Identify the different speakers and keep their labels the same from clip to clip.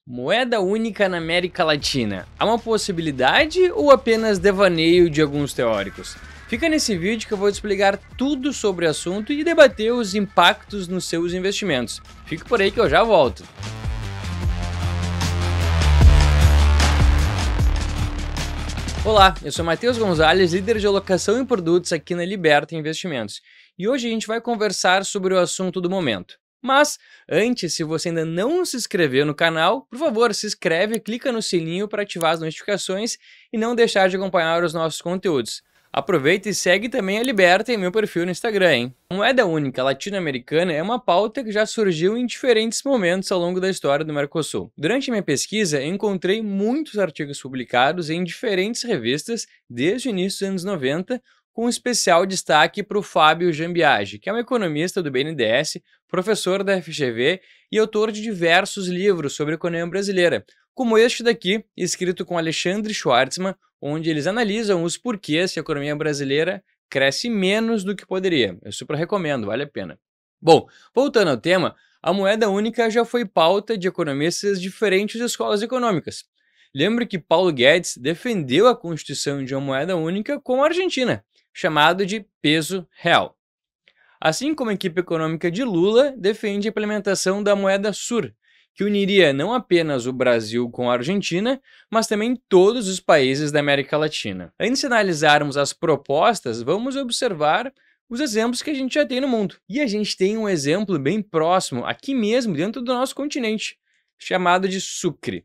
Speaker 1: Moeda única na América Latina. Há uma possibilidade ou apenas devaneio de alguns teóricos? Fica nesse vídeo que eu vou te explicar tudo sobre o assunto e debater os impactos nos seus investimentos. Fique por aí que eu já volto. Olá, eu sou Matheus Gonzalez, líder de alocação em produtos aqui na Liberta Investimentos. E hoje a gente vai conversar sobre o assunto do momento. Mas, antes, se você ainda não se inscreveu no canal, por favor, se inscreve e clica no sininho para ativar as notificações e não deixar de acompanhar os nossos conteúdos. Aproveita e segue também a Liberta em meu perfil no Instagram, hein? A moeda única latino-americana é uma pauta que já surgiu em diferentes momentos ao longo da história do Mercosul. Durante minha pesquisa, encontrei muitos artigos publicados em diferentes revistas desde o início dos anos 90, com especial destaque para o Fábio Jambiagi, que é um economista do BNDES, professor da FGV e autor de diversos livros sobre a economia brasileira, como este daqui, escrito com Alexandre Schwartzman, onde eles analisam os porquês que a economia brasileira cresce menos do que poderia. Eu super recomendo, vale a pena. Bom, voltando ao tema, a moeda única já foi pauta de economistas de diferentes escolas econômicas. Lembre que Paulo Guedes defendeu a constituição de uma moeda única com a Argentina, chamado de peso real. Assim como a equipe econômica de Lula defende a implementação da moeda Sur, que uniria não apenas o Brasil com a Argentina, mas também todos os países da América Latina. Antes de analisarmos as propostas, vamos observar os exemplos que a gente já tem no mundo. E a gente tem um exemplo bem próximo, aqui mesmo, dentro do nosso continente, chamado de Sucre,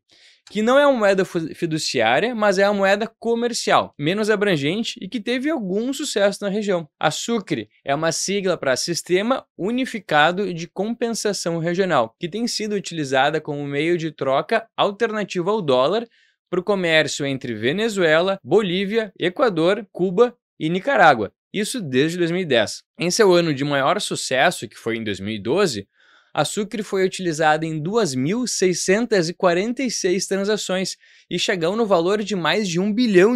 Speaker 1: que não é uma moeda fiduciária, mas é uma moeda comercial, menos abrangente e que teve algum sucesso na região. A Sucre é uma sigla para Sistema Unificado de Compensação Regional, que tem sido utilizada como meio de troca alternativo ao dólar para o comércio entre Venezuela, Bolívia, Equador, Cuba e Nicarágua. Isso desde 2010. Em seu ano de maior sucesso, que foi em 2012, a Sucre foi utilizada em 2.646 transações e chegou no valor de mais de $1 bilhão.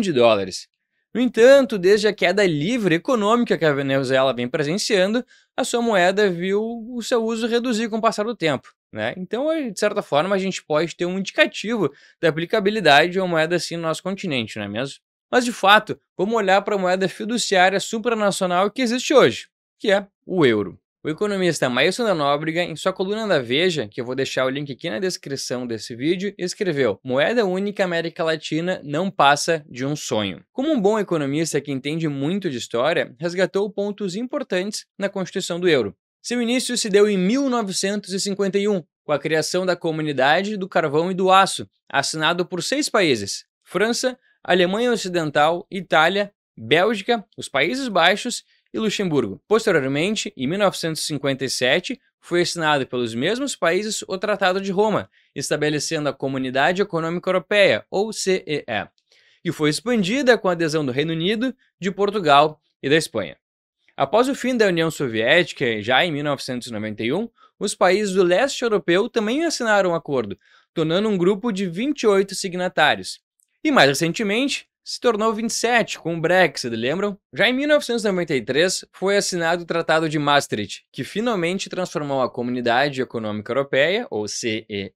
Speaker 1: No entanto, desde a queda livre econômica que a Venezuela vem presenciando, a sua moeda viu o seu uso reduzir com o passar do tempo, né? Então, de certa forma, a gente pode ter um indicativo da aplicabilidade de uma moeda assim no nosso continente, não é mesmo? Mas, de fato, vamos olhar para a moeda fiduciária supranacional que existe hoje, que é o euro. O economista Maílson da Nóbrega, em sua coluna da Veja, que eu vou deixar o link aqui na descrição desse vídeo, escreveu: "Moeda única América Latina não passa de um sonho". Como um bom economista que entende muito de história, resgatou pontos importantes na constituição do euro. Seu início se deu em 1951, com a criação da Comunidade do Carvão e do Aço, assinado por 6 países: França, Alemanha Ocidental, Itália, Bélgica, os Países Baixos e Luxemburgo. Posteriormente, em 1957, foi assinado pelos mesmos países o Tratado de Roma, estabelecendo a Comunidade Econômica Europeia, ou CEE, e foi expandida com a adesão do Reino Unido, de Portugal e da Espanha. Após o fim da União Soviética, já em 1991, os países do leste europeu também assinaram um acordo, tornando um grupo de 28 signatários. E mais recentemente, se tornou 27 com o Brexit, lembram? Já em 1993, foi assinado o Tratado de Maastricht, que finalmente transformou a Comunidade Econômica Europeia, ou CEE,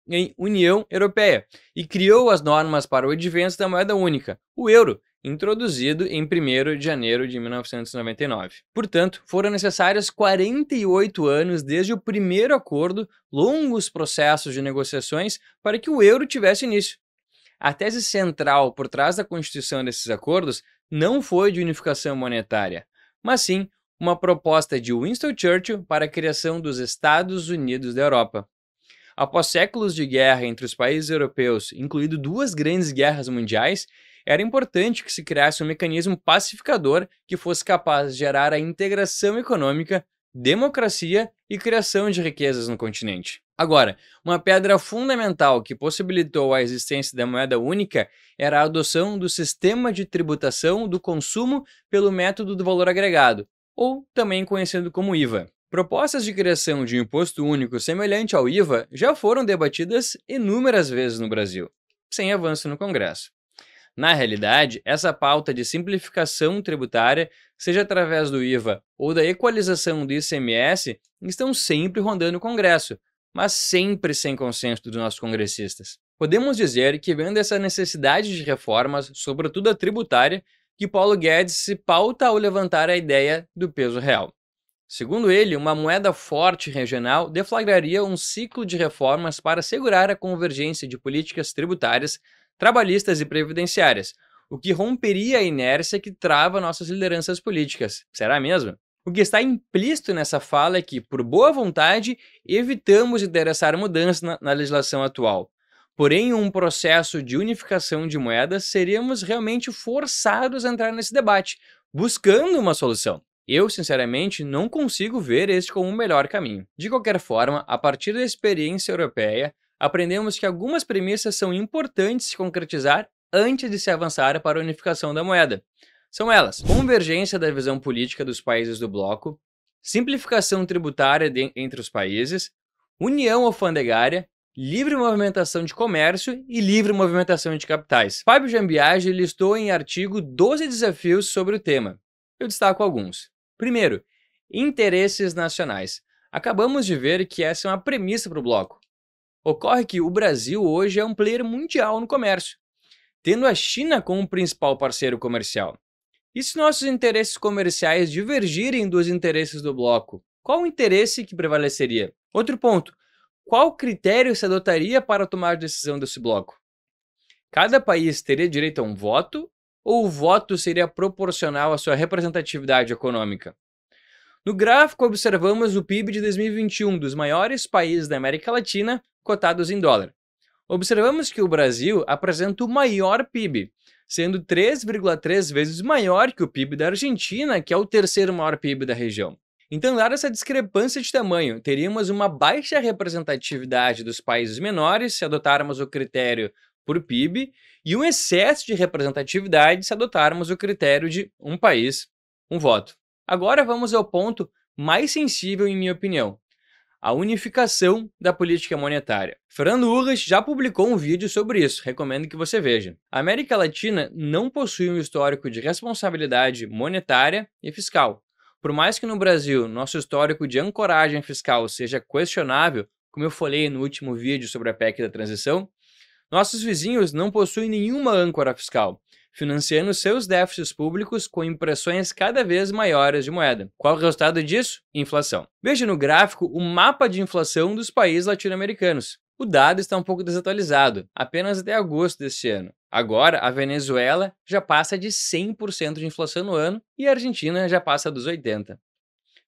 Speaker 1: em União Europeia, e criou as normas para o advento da moeda única, o euro, introduzido em 1º de janeiro de 1999. Portanto, foram necessários 48 anos desde o primeiro acordo, longos processos de negociações, para que o euro tivesse início. A tese central por trás da constituição desses acordos não foi de unificação monetária, mas sim uma proposta de Winston Churchill para a criação dos Estados Unidos da Europa. Após séculos de guerra entre os países europeus, incluindo 2 grandes guerras mundiais, era importante que se criasse um mecanismo pacificador que fosse capaz de gerar a integração econômica, democracia e criação de riquezas no continente. Agora, uma pedra fundamental que possibilitou a existência da moeda única era a adoção do sistema de tributação do consumo pelo método do valor agregado, ou também conhecido como IVA. Propostas de criação de um imposto único semelhante ao IVA já foram debatidas inúmeras vezes no Brasil, sem avanço no Congresso. Na realidade, essa pauta de simplificação tributária, seja através do IVA ou da equalização do ICMS, estão sempre rondando o Congresso, mas sempre sem consenso dos nossos congressistas. Podemos dizer que, vendo essa necessidade de reformas, sobretudo a tributária, que Paulo Guedes se pauta ao levantar a ideia do peso real. Segundo ele, uma moeda forte regional deflagraria um ciclo de reformas para assegurar a convergência de políticas tributárias, trabalhistas e previdenciárias, o que romperia a inércia que trava nossas lideranças políticas. Será mesmo? O que está implícito nessa fala é que, por boa vontade, evitamos interessar mudanças na legislação atual. Porém, em um processo de unificação de moedas, seríamos realmente forçados a entrar nesse debate, buscando uma solução. Eu, sinceramente, não consigo ver este como o melhor caminho. De qualquer forma, a partir da experiência europeia, aprendemos que algumas premissas são importantes se concretizar antes de se avançar para a unificação da moeda. São elas: convergência da visão política dos países do bloco, simplificação tributária entre os países, união alfandegária, livre movimentação de comércio e livre movimentação de capitais. Fábio Jambiagi listou em artigo 12 desafios sobre o tema. Eu destaco alguns. Primeiro, interesses nacionais. Acabamos de ver que essa é uma premissa para o bloco. Ocorre que o Brasil hoje é um player mundial no comércio, tendo a China como principal parceiro comercial. E se nossos interesses comerciais divergirem dos interesses do bloco, qual o interesse que prevaleceria? Outro ponto, qual critério se adotaria para tomar decisão desse bloco? Cada país teria direito a um voto ou o voto seria proporcional à sua representatividade econômica? No gráfico, observamos o PIB de 2021 dos maiores países da América Latina, cotados em dólar. Observamos que o Brasil apresenta o maior PIB, sendo 3,3 vezes maior que o PIB da Argentina, que é o terceiro maior PIB da região. Então, dada essa discrepância de tamanho, teríamos uma baixa representatividade dos países menores se adotarmos o critério por PIB e um excesso de representatividade se adotarmos o critério de um país, um voto. Agora vamos ao ponto mais sensível, em minha opinião: a unificação da política monetária. Fernando Urrich já publicou um vídeo sobre isso, recomendo que você veja. A América Latina não possui um histórico de responsabilidade monetária e fiscal. Por mais que no Brasil nosso histórico de ancoragem fiscal seja questionável, como eu falei no último vídeo sobre a PEC da transição, nossos vizinhos não possuem nenhuma âncora fiscal, financiando seus déficits públicos com impressões cada vez maiores de moeda. Qual o resultado disso? Inflação. Veja no gráfico o mapa de inflação dos países latino-americanos. O dado está um pouco desatualizado, apenas até agosto deste ano. Agora, a Venezuela já passa de 100% de inflação no ano e a Argentina já passa dos 80%.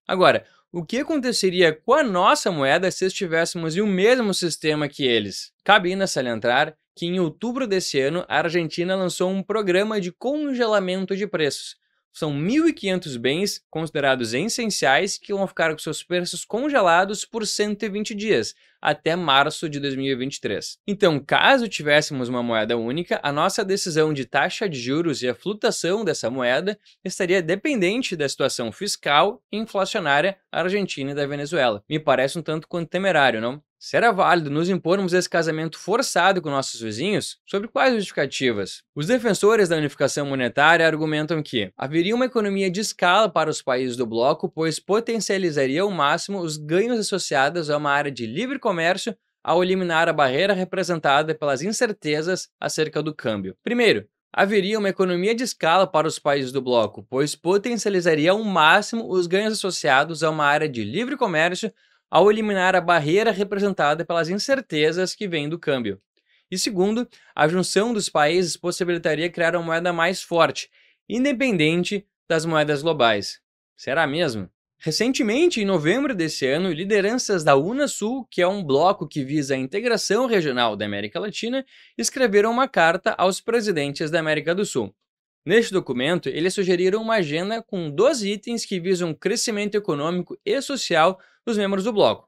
Speaker 1: Agora, o que aconteceria com a nossa moeda se estivéssemos em o mesmo sistema que eles? Cabe ainda salientar que em outubro desse ano a Argentina lançou um programa de congelamento de preços. São 1.500 bens considerados essenciais que vão ficar com seus preços congelados por 120 dias, até março de 2023. Então, caso tivéssemos uma moeda única, a nossa decisão de taxa de juros e a flutuação dessa moeda estaria dependente da situação fiscal e inflacionária argentina e da Venezuela. Me parece um tanto quanto temerário, não? Será válido nos impormos esse casamento forçado com nossos vizinhos? Sobre quais justificativas? Os defensores da unificação monetária argumentam que haveria uma economia de escala para os países do bloco, pois potencializaria ao máximo os ganhos associados a uma área de livre comércio ao eliminar a barreira representada pelas incertezas acerca do câmbio. Primeiro, haveria uma economia de escala para os países do bloco, pois potencializaria ao máximo os ganhos associados a uma área de livre comércio ao eliminar a barreira representada pelas incertezas que vêm do câmbio. E segundo, a junção dos países possibilitaria criar uma moeda mais forte, independente das moedas globais. Será mesmo? Recentemente, em novembro desse ano, lideranças da Unasul, que é um bloco que visa a integração regional da América Latina, escreveram uma carta aos presidentes da América do Sul. Neste documento, eles sugeriram uma agenda com 12 itens que visam crescimento econômico e social dos membros do bloco,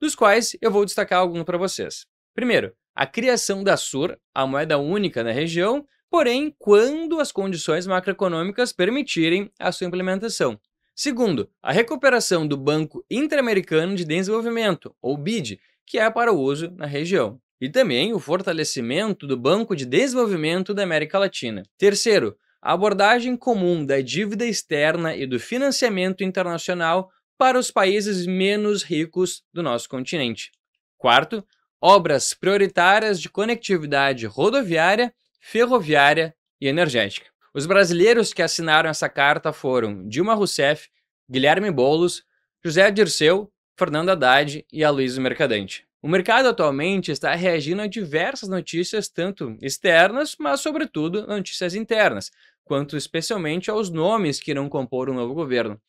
Speaker 1: dos quais eu vou destacar alguns para vocês. Primeiro, a criação da SUR, a moeda única na região, porém quando as condições macroeconômicas permitirem a sua implementação. Segundo, a recuperação do Banco Interamericano de Desenvolvimento, ou BID, que é para o uso na região. E também o fortalecimento do Banco de Desenvolvimento da América Latina. Terceiro, a abordagem comum da dívida externa e do financiamento internacional para os países menos ricos do nosso continente. Quarto, obras prioritárias de conectividade rodoviária, ferroviária e energética. Os brasileiros que assinaram essa carta foram Dilma Rousseff, Guilherme Boulos, José Dirceu, Fernando Haddad e Aloysio Mercadante. O mercado atualmente está reagindo a diversas notícias, tanto externas, mas sobretudo notícias internas, quanto especialmente aos nomes que irão compor o novo governo,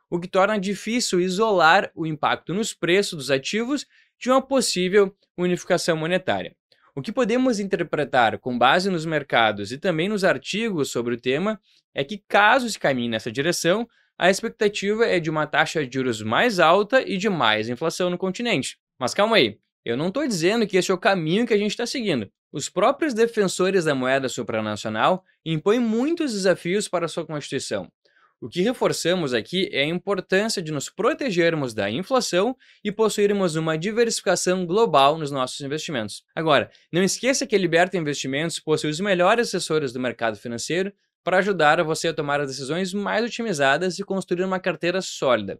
Speaker 1: o que torna difícil isolar o impacto nos preços dos ativos de uma possível unificação monetária. O que podemos interpretar com base nos mercados e também nos artigos sobre o tema é que, caso se caminhe nessa direção, a expectativa é de uma taxa de juros mais alta e de mais inflação no continente. Mas calma aí, eu não estou dizendo que esse é o caminho que a gente está seguindo. Os próprios defensores da moeda supranacional impõem muitos desafios para sua constituição. O que reforçamos aqui é a importância de nos protegermos da inflação e possuirmos uma diversificação global nos nossos investimentos. Agora, não esqueça que a Liberta Investimentos possui os melhores assessores do mercado financeiro para ajudar você a tomar as decisões mais otimizadas e construir uma carteira sólida.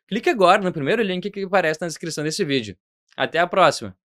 Speaker 1: Clique agora no primeiro link que aparece na descrição desse vídeo. Até a próxima!